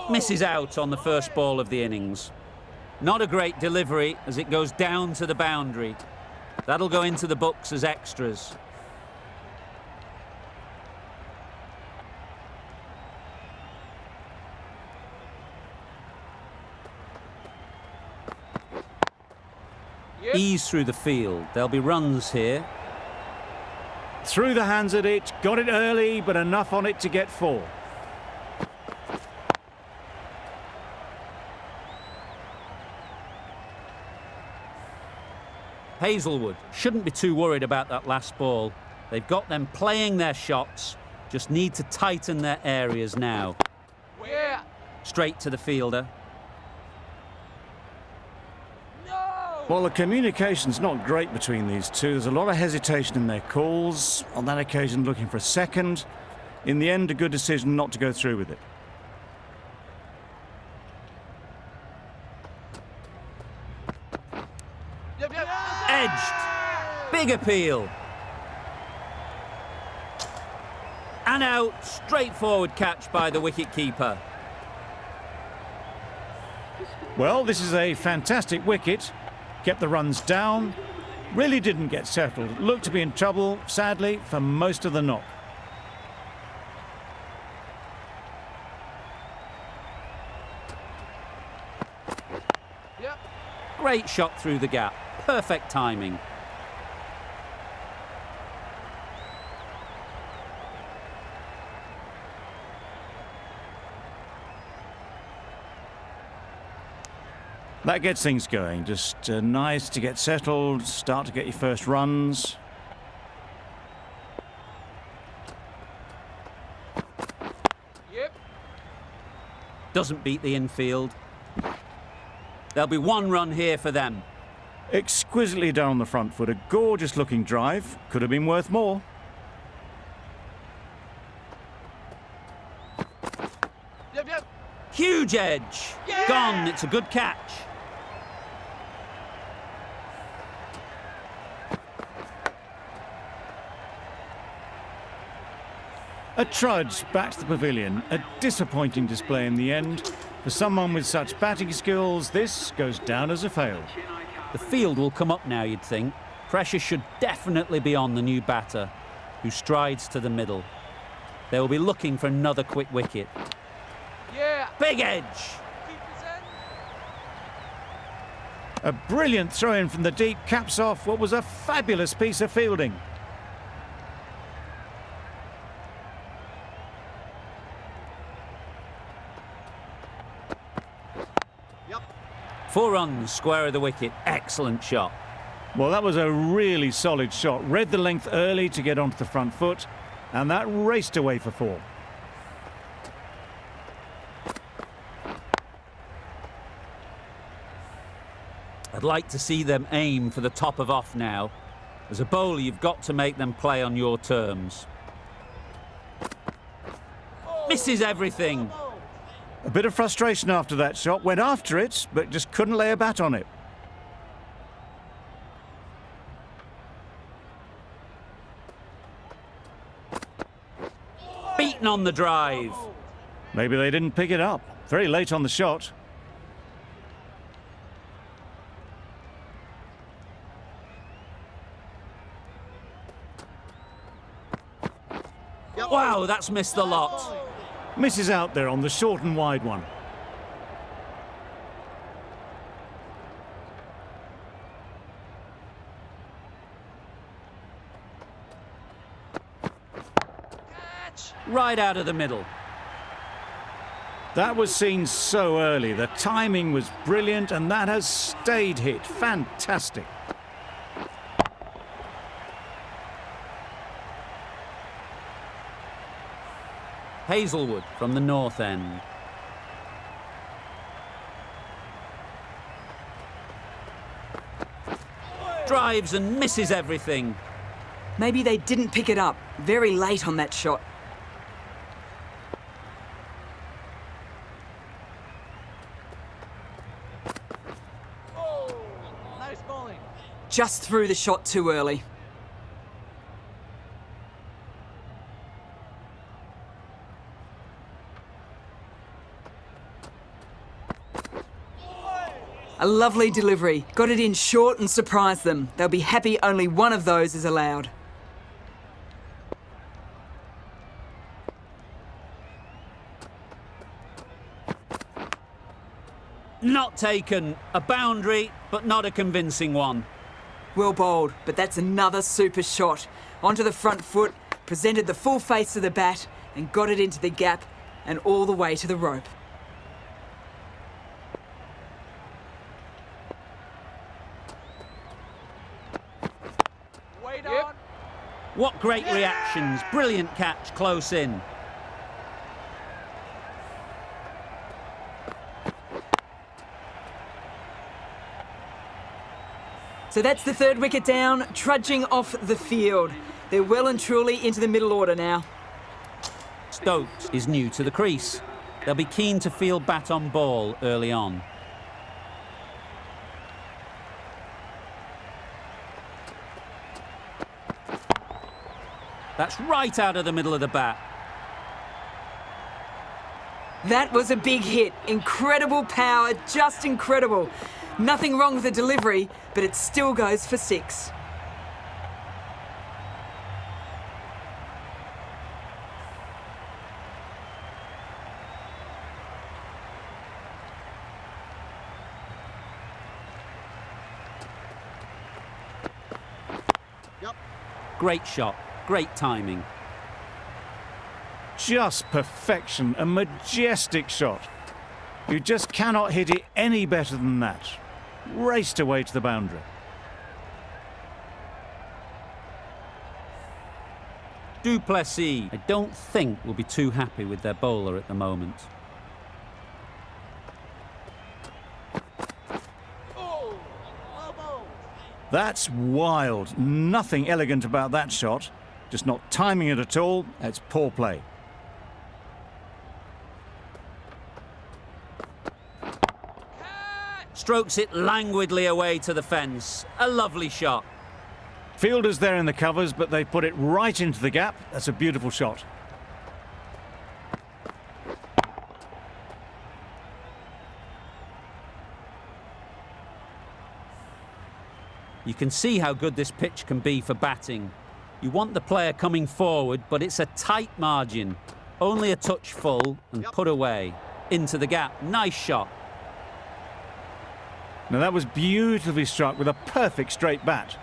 Misses out on the first ball of the innings. Not a great delivery as it goes down to the boundary. That'll go into the books as extras. Yep. Ease through the field. There'll be runs here. Through the hands at it, got it early, but enough on it to get 4. Hazelwood shouldn't be too worried about that last ball. They've got them playing their shots, just need to tighten their areas now. Yeah. Straight to the fielder. Well, the communication's not great between these two. There's a lot of hesitation in their calls. On that occasion, looking for a second. In the end, a good decision not to go through with it. Edged. Big appeal. And out. Straightforward catch by the wicket-keeper. Well, this is a fantastic wicket. Kept the runs down. Really didn't get settled. Looked to be in trouble, sadly, for most of the knock. Yep. Great shot through the gap. Perfect timing. That gets things going. Just nice to get settled, start to get your first runs. Yep. Doesn't beat the infield. There'll be 1 run here for them. Exquisitely done on the front foot. A gorgeous looking drive. Could have been worth more. Yep. Huge edge. Yeah. Gone. It's a good catch. A trudge back to the pavilion. A disappointing display in the end. For someone with such batting skills, this goes down as a fail. The field will come up now, you'd think. Pressure should definitely be on the new batter, who strides to the middle. They will be looking for another quick wicket. Yeah. Big edge. A brilliant throw-in from the deep caps off what was a fabulous piece of fielding. Yep. 4 runs, square of the wicket. Excellent shot. Well, that was a really solid shot. Read the length early to get onto the front foot, and that raced away for 4. I'd like to see them aim for the top of off now. As a bowler, you've got to make them play on your terms. Misses everything. A bit of frustration after that shot. Went after it, but just couldn't lay a bat on it. Beaten on the drive. Maybe they didn't pick it up. Very late on the shot. Wow, that's missed the lot. Misses out there on the short and wide one. Right out of the middle. That was seen so early. The timing was brilliant, and that has stayed hit. Fantastic. Hazelwood from the north end. Drives and misses everything. Maybe they didn't pick it up. Very late on that shot. Oh, nice bowling. Just threw the shot too early. A lovely delivery. Got it in short and surprised them. They'll be happy only one of those is allowed. Not taken. A boundary, but not a convincing one. Well bowled, but that's another super shot. Onto the front foot, presented the full face of the bat and got it into the gap and all the way to the rope. Wait on. What great reactions. Brilliant catch close in. So that's the third wicket down, trudging off the field. They're well and truly into the middle order now. Stokes is new to the crease. They'll be keen to field bat on ball early on. That's right out of the middle of the bat. That was a big hit. Incredible power, just incredible. Nothing wrong with the delivery, but it still goes for 6. Great shot, great timing. Just perfection, a majestic shot. You just cannot hit it any better than that. Raced away to the boundary. Duplessis, I don't think will be too happy with their bowler at the moment. Oh, low ball. That's wild. Nothing elegant about that shot. Just not timing it at all. It's poor play. Strokes it languidly away to the fence. A lovely shot. Fielders there in the covers, but they put it right into the gap. That's a beautiful shot. You can see how good this pitch can be for batting. You want the player coming forward, but it's a tight margin. Only a touch full and put away. Into the gap. Nice shot. Now that was beautifully struck with a perfect straight bat.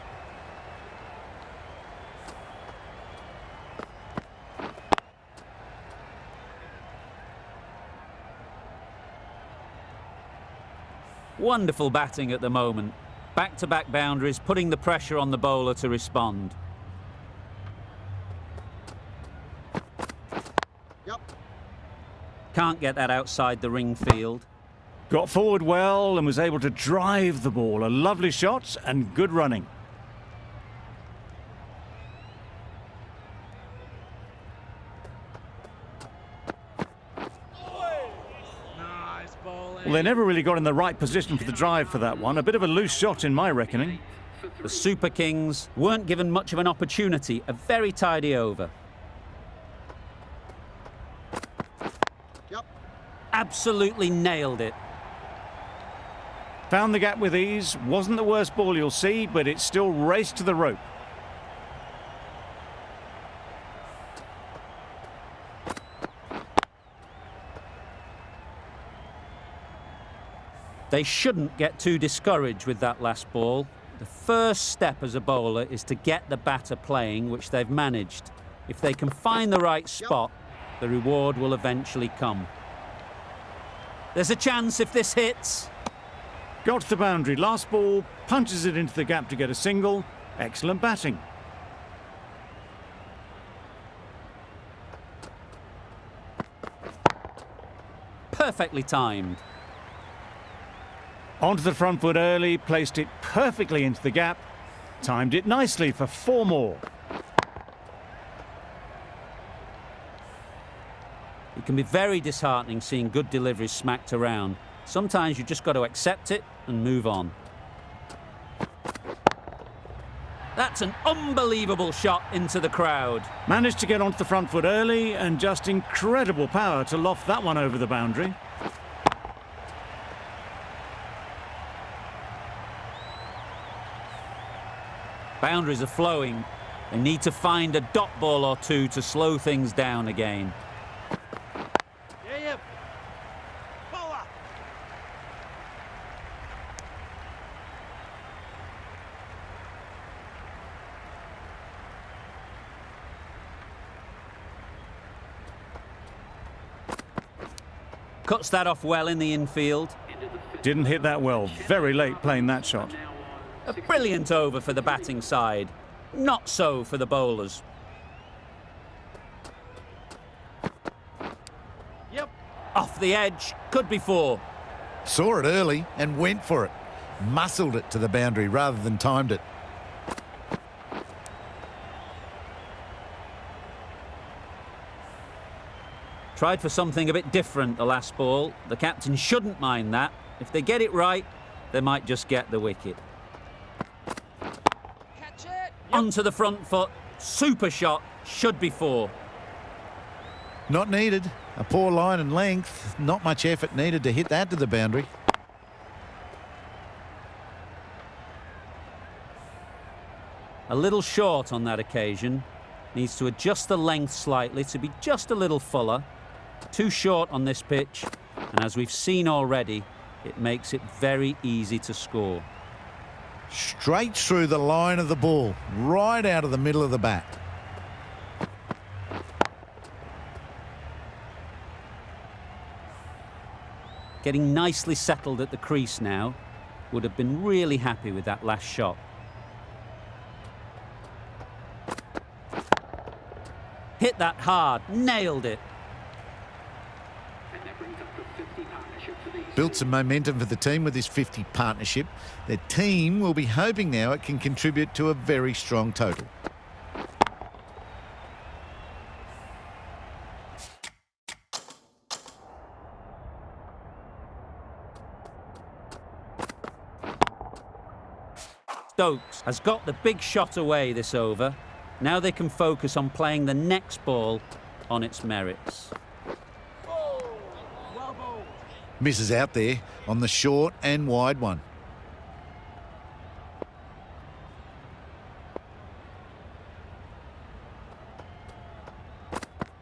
Wonderful batting at the moment. Back-to-back boundaries, putting the pressure on the bowler to respond. Can't get that outside the ring field. Got forward well and was able to drive the ball. A lovely shot and good running. Nice bowling. Well, they never really got in the right position for the drive for that one. A bit of a loose shot in my reckoning. The Super Kings weren't given much of an opportunity. A very tidy over. Absolutely nailed it. Found the gap with ease. Wasn't the worst ball you'll see, but it still raced to the rope. They shouldn't get too discouraged with that last ball. The first step as a bowler is to get the batter playing, which they've managed. If they can find the right spot, the reward will eventually come. There's a chance if this hits. Got to the boundary. Last ball, punches it into the gap to get a single. Excellent batting. Perfectly timed. Onto the front foot early, placed it perfectly into the gap. Timed it nicely for 4 more. It can be very disheartening seeing good deliveries smacked around. Sometimes you just got to accept it and move on. That's an unbelievable shot into the crowd. Managed to get onto the front foot early and just incredible power to loft that one over the boundary. Boundaries are flowing. They need to find a dot ball or two to slow things down again. Yeah. Bowler. Cuts that off well in the infield. Didn't hit that well. Very late playing that shot. A brilliant over for the batting side. Not so for the bowlers. Yep. Off the edge. Could be four. Saw it early and went for it. Muscled it to the boundary rather than timed it. Tried for something a bit different the last ball. The captain shouldn't mind that. If they get it right, they might just get the wicket. Catch it. Onto the front foot. Super shot. Should be four. Not needed. A poor line and length. Not much effort needed to hit that to the boundary. A little short on that occasion. Needs to adjust the length slightly to be just a little fuller. Too short on this pitch, and as we've seen already, it makes it very easy to score. Straight through the line of the ball, right out of the middle of the bat. Getting nicely settled at the crease now. Would have been really happy with that last shot. Hit that hard, nailed it. Built some momentum for the team with this 50 partnership. Their team will be hoping now it can contribute to a very strong total. Stokes has got the big shot away this over. Now they can focus on playing the next ball on its merits. Well bowled. Misses out there on the short and wide one.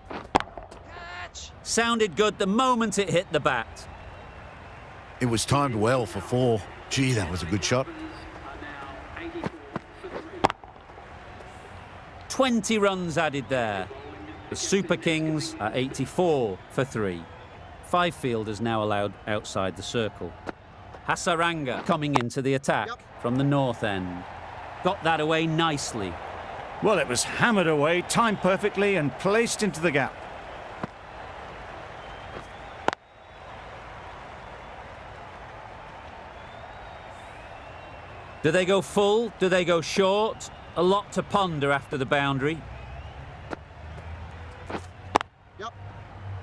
Catch. Sounded good the moment it hit the bat. It was timed well for four. Gee, that was a good shot. 20 runs added there. The Super Kings are 84 for 3. 5 fielders now allowed outside the circle. Hasaranga coming into the attack from the north end. Got that away nicely. Well, it was hammered away, timed perfectly and placed into the gap. Do they go full? Do they go short? A lot to ponder after the boundary. Yep.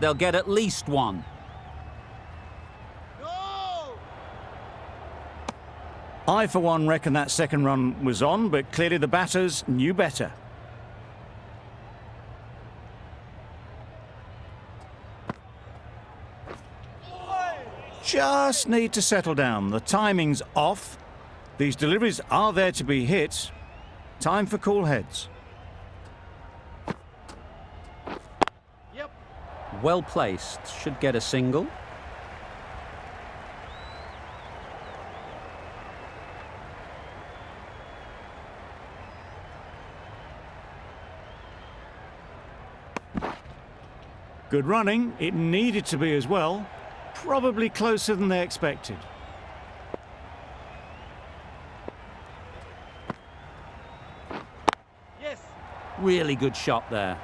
They'll get at least one. No. I, for one, reckon that second run was on, but clearly the batters knew better. Just need to settle down. The timing's off. These deliveries are there to be hit. Time for cool heads. Yep. Well placed. Should get a single. Good running. It needed to be as well. Probably closer than they expected. Yes. Really good shot there.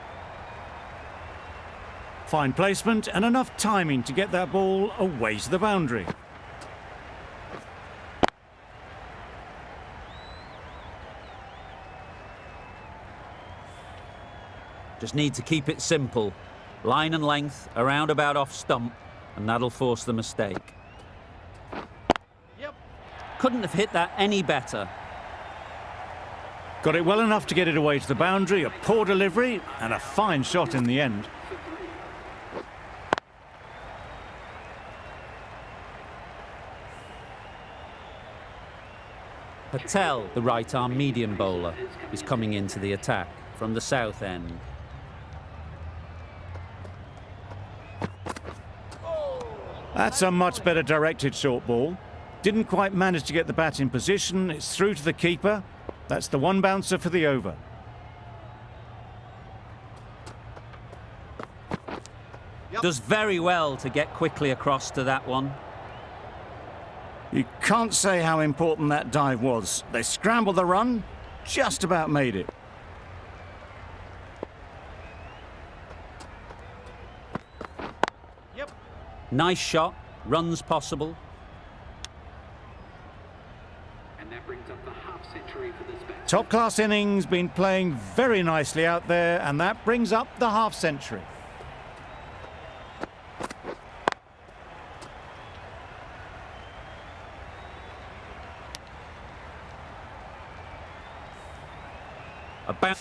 Fine placement and enough timing to get that ball away to the boundary. Just need to keep it simple. Line and length, around about off stump, and that'll force the mistake. Yep. Couldn't have hit that any better. Got it well enough to get it away to the boundary, a poor delivery and a fine shot in the end. Patel, the right-arm medium bowler, is coming into the attack from the south end. That's a much better directed short ball. Didn't quite manage to get the bat in position. It's through to the keeper. That's the one bouncer for the over. Does very well to get quickly across to that one. You can't say how important that dive was. They scrambled the run, just about made it. Yep. Nice shot, runs possible. And that brings up the half century for this batsman. Top class innings, been playing very nicely out there, and that brings up the half century. About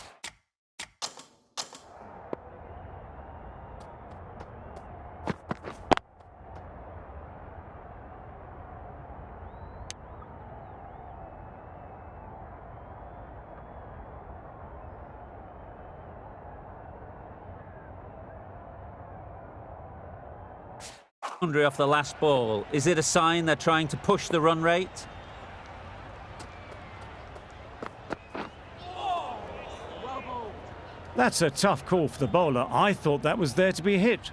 boundary off the last ball. Is it a sign they're trying to push the run rate? That's a tough call for the bowler. I thought that was there to be hit.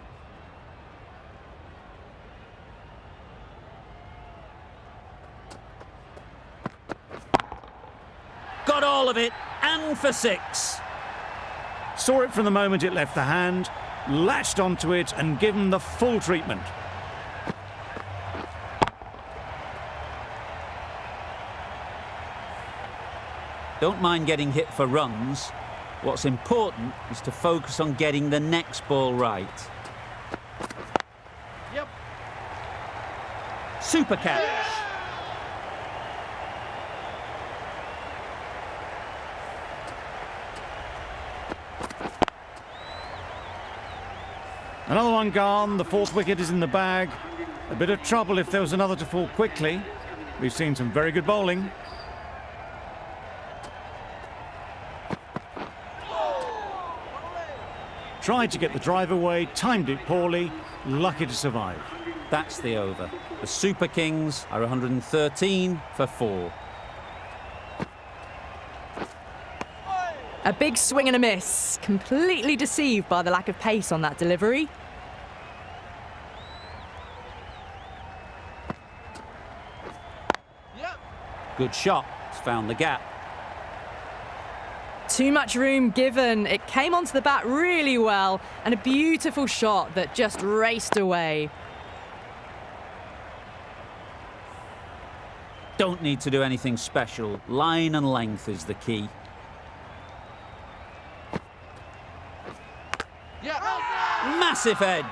Got all of it, and for 6. Saw it from the moment it left the hand, latched onto it and given the full treatment. Don't mind getting hit for runs. What's important is to focus on getting the next ball right. Yep. Super catch. Another one gone, the fourth wicket is in the bag. A bit of trouble if there was another to fall quickly. We've seen some very good bowling. Tried to get the drive away, timed it poorly, lucky to survive. That's the over. The Super Kings are 113 for 4. A big swing and a miss. Completely deceived by the lack of pace on that delivery. Yep. Good shot. It's found the gap. Too much room given. It came onto the bat really well, and a beautiful shot that just raced away. Don't need to do anything special. Line and length is the key. Yep. Massive edge.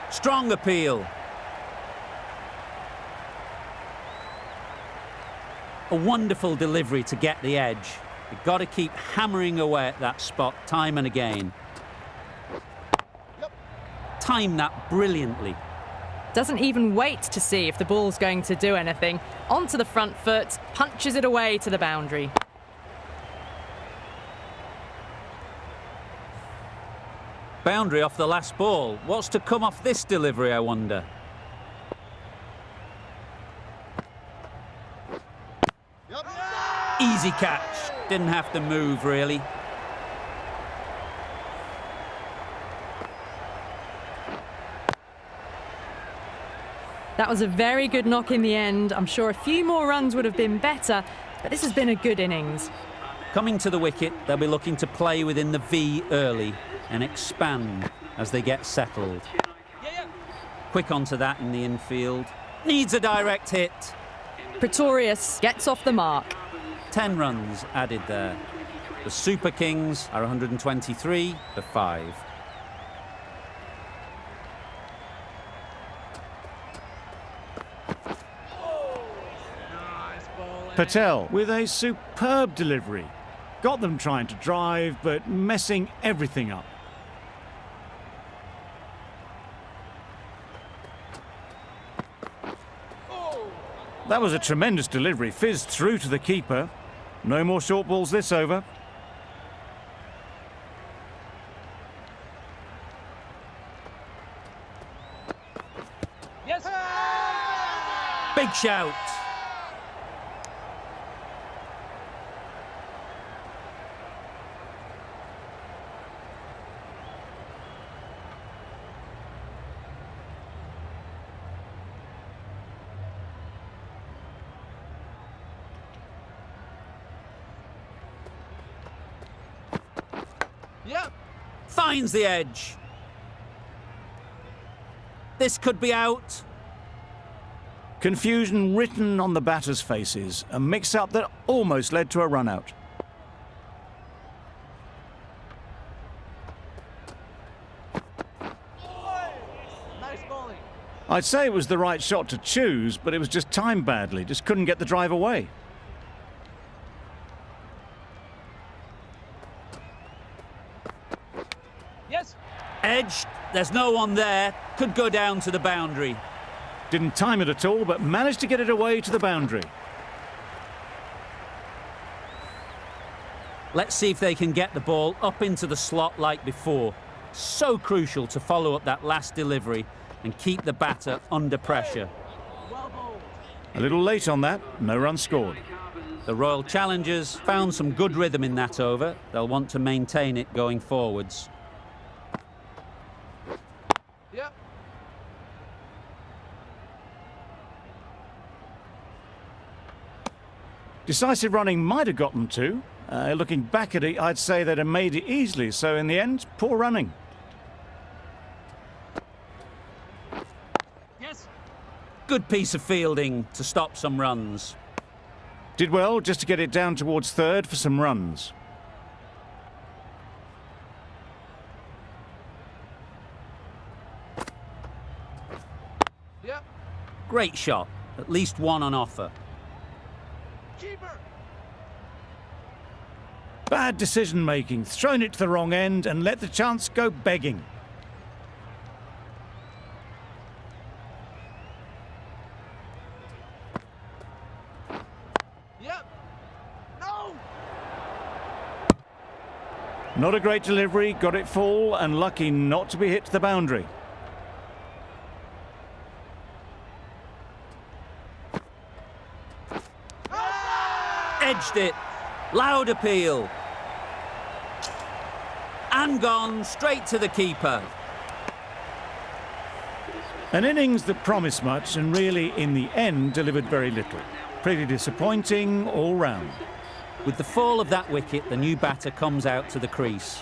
Strong appeal. A wonderful delivery to get the edge. You've got to keep hammering away at that spot time and again. Yep. Time that brilliantly. Doesn't even wait to see if the ball's going to do anything. Onto the front foot, punches it away to the boundary. Boundary off the last ball. What's to come off this delivery, I wonder? Yep. Easy catch. Didn't have to move, really. That was a very good knock in the end. I'm sure a few more runs would have been better, but this has been a good innings. Coming to the wicket, they'll be looking to play within the V early and expand as they get settled. Quick onto that in the infield. Needs a direct hit. Pretorius gets off the mark. 10 runs added there. The Super Kings are 123 for 5. Nice bowling. Patel with a superb delivery. Got them trying to drive, but messing everything up. That was a tremendous delivery. Fizzed through to the keeper. No more short balls this over. Yes. Big shout. Yeah. Finds the edge. This could be out. Confusion written on the batters' faces. A mix-up that almost led to a run-out. Nice bowling. I'd say it was the right shot to choose, but it was just timed badly. Just couldn't get the drive away. Yes. Edge. There's no one there. Could go down to the boundary. Didn't time it at all, but managed to get it away to the boundary. Let's see if they can get the ball up into the slot like before. So crucial to follow up that last delivery and keep the batter under pressure. A little late on that. No run scored. The Royal Challengers found some good rhythm in that over. They'll want to maintain it going forwards. Yep. Decisive running might have got them to. Looking back at it, I'd say they'd have made it easily. So in the end, poor running. Yes. Good piece of fielding to stop some runs. Did well just to get it down towards third for some runs. Yep. Great shot. At least one on offer. Keeper. Bad decision-making. Thrown it to the wrong end and let the chance go begging. Yep. No. Not a great delivery. Got it full and lucky not to be hit to the boundary. Edged it. Loud appeal. And gone straight to the keeper. An innings that promised much and really, in the end, delivered very little. Pretty disappointing all round. With the fall of that wicket, the new batter comes out to the crease.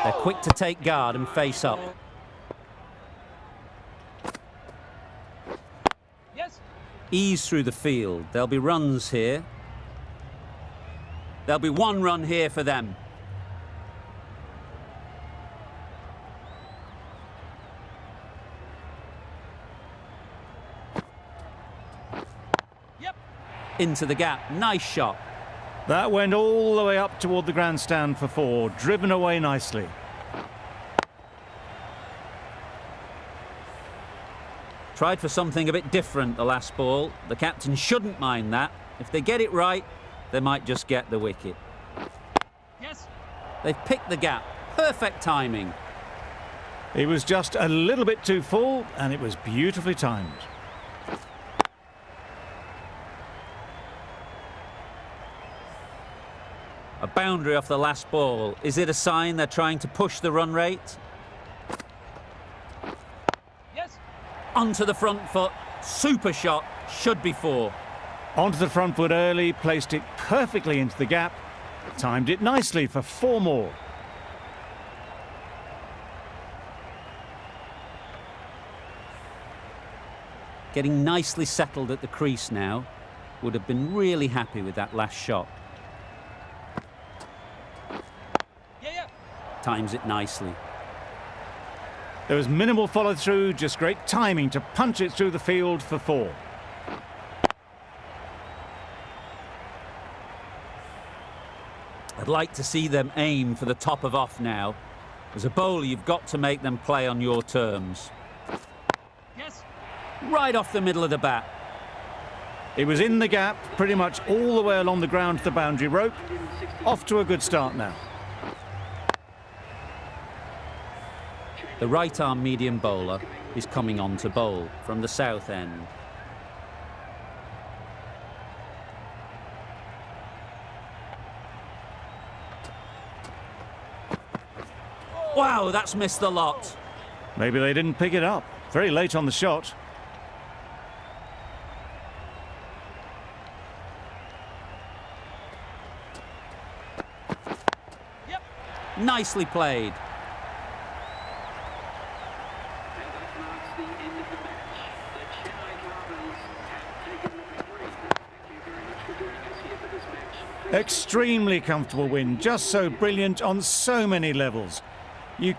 They're quick to take guard and face up. Yes. Ease through the field. There'll be runs here. There'll be one run here for them. Yep. Into the gap. Nice shot. That went all the way up toward the grandstand for four. Driven away nicely. Tried for something a bit different the last ball. The captain shouldn't mind that. If they get it right, they might just get the wicket. Yes. They've picked the gap. Perfect timing. It was just a little bit too full and it was beautifully timed. A boundary off the last ball. Is it a sign they're trying to push the run rate? Yes. Onto the front foot. Super shot. Should be four. Onto the front foot early, placed it perfectly into the gap. Timed it nicely for four more. Getting nicely settled at the crease now. Would have been really happy with that last shot. Yeah. Times it nicely. There was minimal follow-through, just great timing to punch it through the field for four. I'd like to see them aim for the top of off now. As a bowler, you've got to make them play on your terms. Yes. Right off the middle of the bat. It was in the gap, pretty much all the way along the ground to the boundary rope. Off to a good start now. The right-arm medium bowler is coming on to bowl from the south end. Wow, that's missed the lot. Maybe they didn't pick it up. Very late on the shot. Nicely played. And that marks the end of the match. The Chennai Brothers have taken the victory. Thank you very much for joining us here for this match. Extremely comfortable win. Just so brilliant on so many levels. You